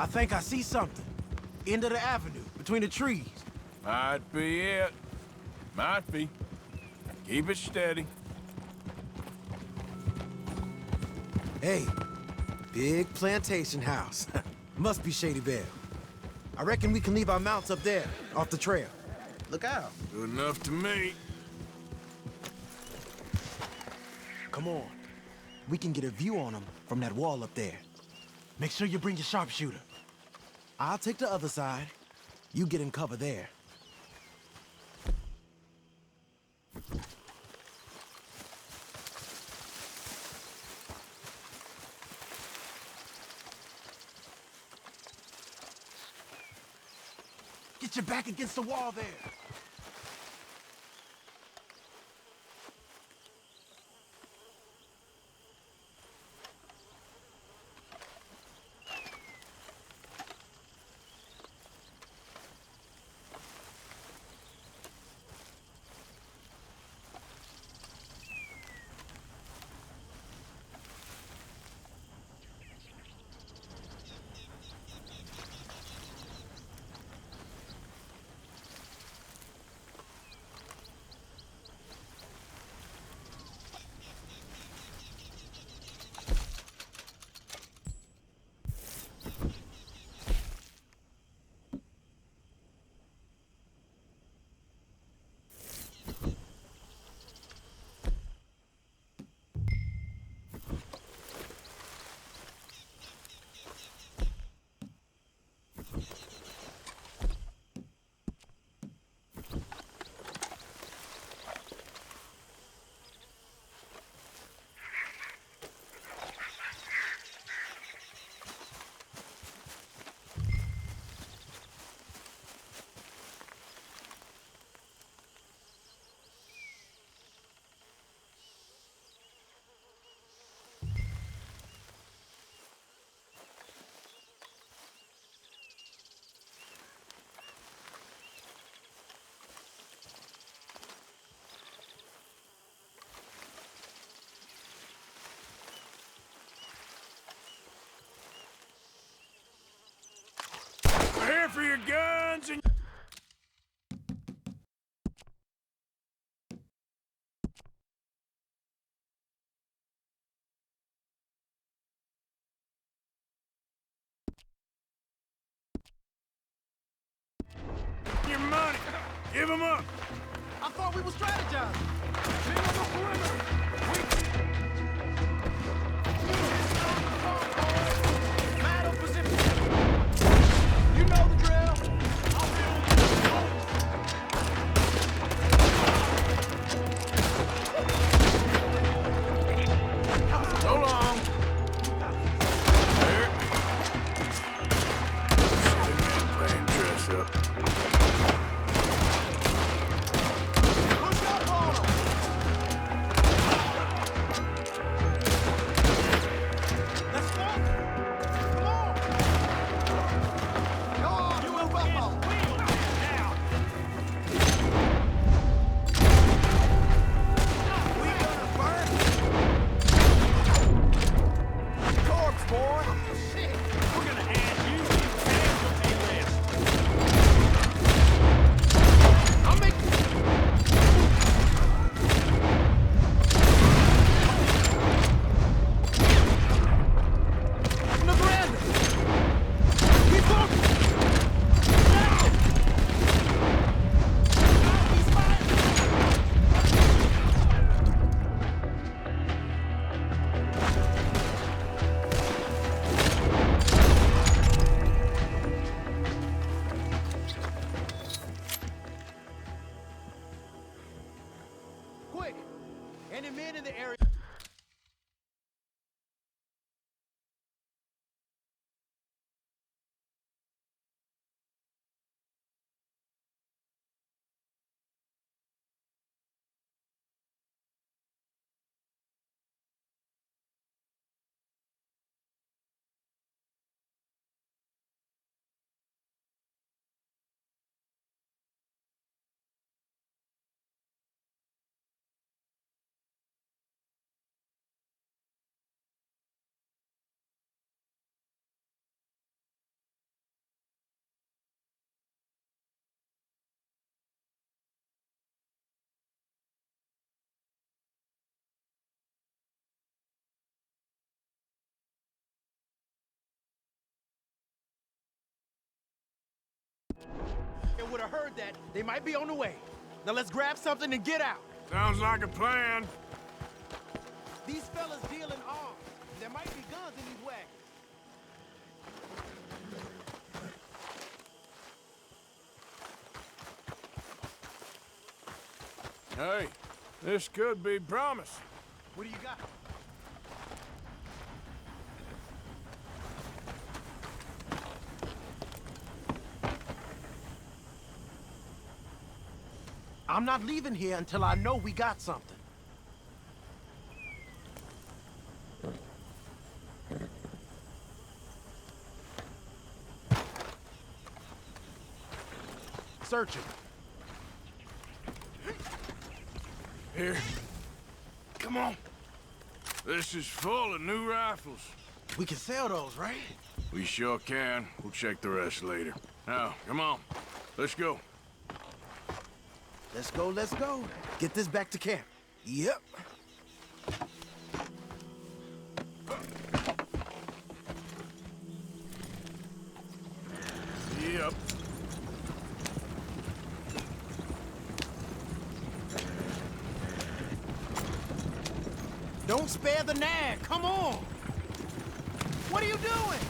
I think I see something. End of the avenue, between the trees. Might be it. Might be. Keep it steady. Hey, big plantation house. Must be Shady Belle. I reckon we can leave our mounts up there, off the trail. Look out. Good enough to me. Come on. We can get a view on them from that wall up there. Make sure you bring your sharpshooter. I'll take the other side. You get in cover there. Get your back against the wall there. We're here for your guns and... Your money! Give them up! I thought we were strategizing. Get on the perimeter. Battle position. You know the drill. So long. There. Silly man playing dress up. Push up on him. Any men in the area? And would have heard that, they might be on the way. Now let's grab something and get out. Sounds like a plan. These fellas deal in arms. There might be guns in these wagons. Hey, this could be promising. What do you got? I'm not leaving here until I know we got something. Searching. Here. Come on. This is full of new rifles. We can sell those, right? We sure can. We'll check the rest later. Now, come on. Let's go. Let's go, let's go. Get this back to camp. Yep. Yep. Don't spare the nag. Come on. What are you doing?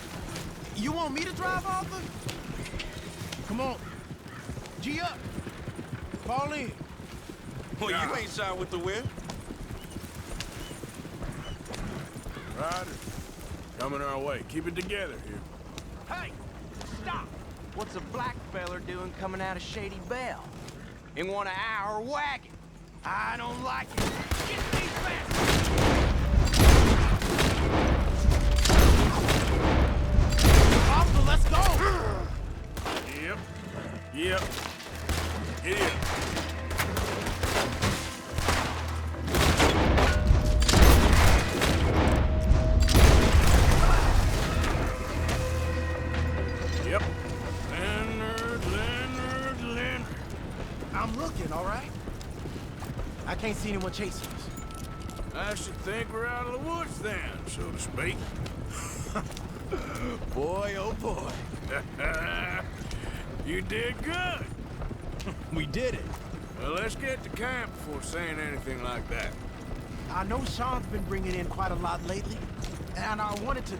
You want me to drive, Arthur? Come on. G up. Fall in. Well, you ain't shy with the whip. Riders, coming our way. Keep it together here. Hey, stop! What's a black feller doing coming out of Shady Belle? In one of our wagons? I don't like it. Get these bastards! Arthur, let's go! Yep. Yep. Here. Yep. Leonard. I'm looking, all right? I can't see anyone chasing us. I should think we're out of the woods then, so to speak. Boy, oh boy. You did good. We did it. Well, let's get to camp before saying anything like that. I know Sean's been bringing in quite a lot lately, and I wanted to...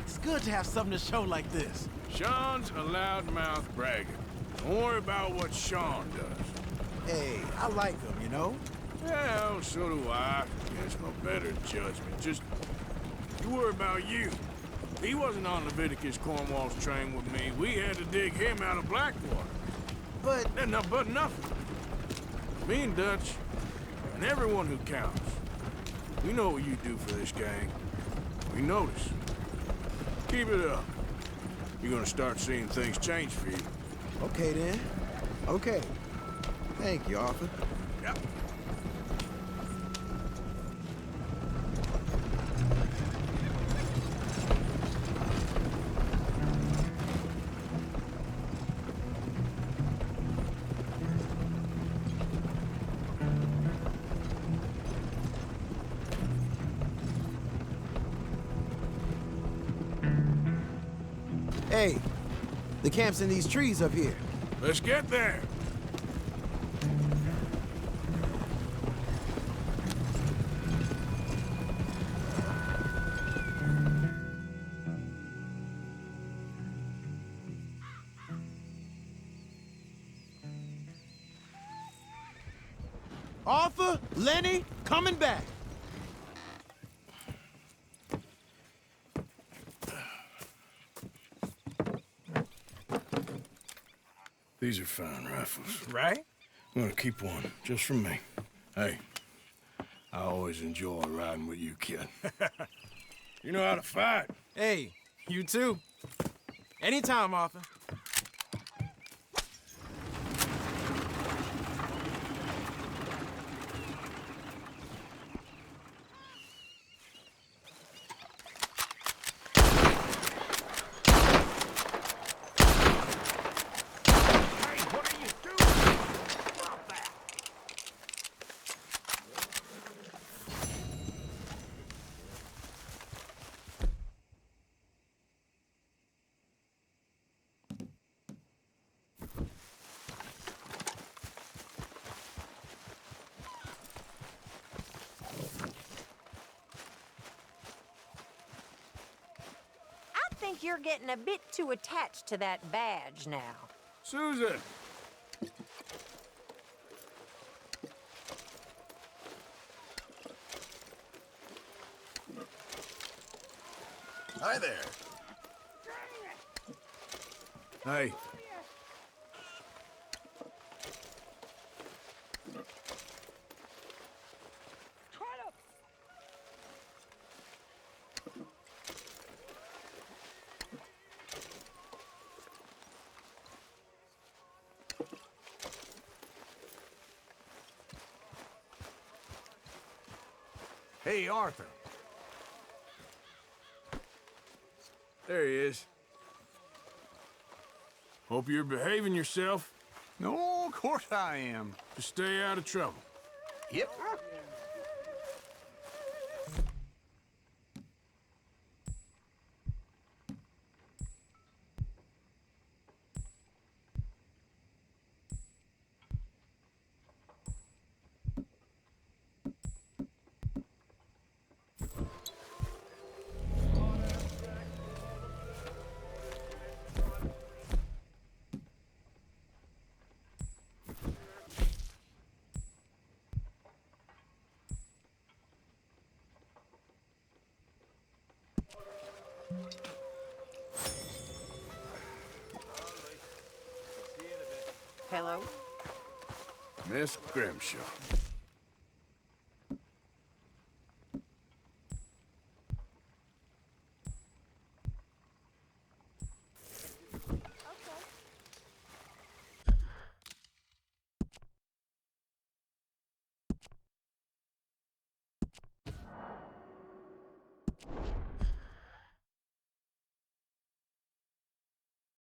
It's good to have something to show like this. Sean's a loudmouth bragger. Don't worry about what Sean does. Hey, I like him, you know? Well, so do I. Against no better judgment. Just, you worry about you. He wasn't on Leviticus Cornwall's train with me. We had to dig him out of Blackwater. But... But nothing. Me and Dutch, and everyone who counts. We know what you do for this gang. We notice. Keep it up. You're gonna start seeing things change for you. Okay, then. Okay. Thank you, Arthur. Yep. Hey, the camp's in these trees up here. Let's get there. Arthur, Lenny, coming back. These are fine rifles. Right? I'm gonna keep one, just for me. Hey, I always enjoy riding with you, kid. You know how to fight. Hey, you too. Anytime, Arthur. I think you're getting a bit too attached to that badge now. Susan! Hi there. Hey. Hey, Arthur. There he is. Hope you're behaving yourself. No, of course I am. Just stay out of trouble. Yep. Hello? Miss Grimshaw.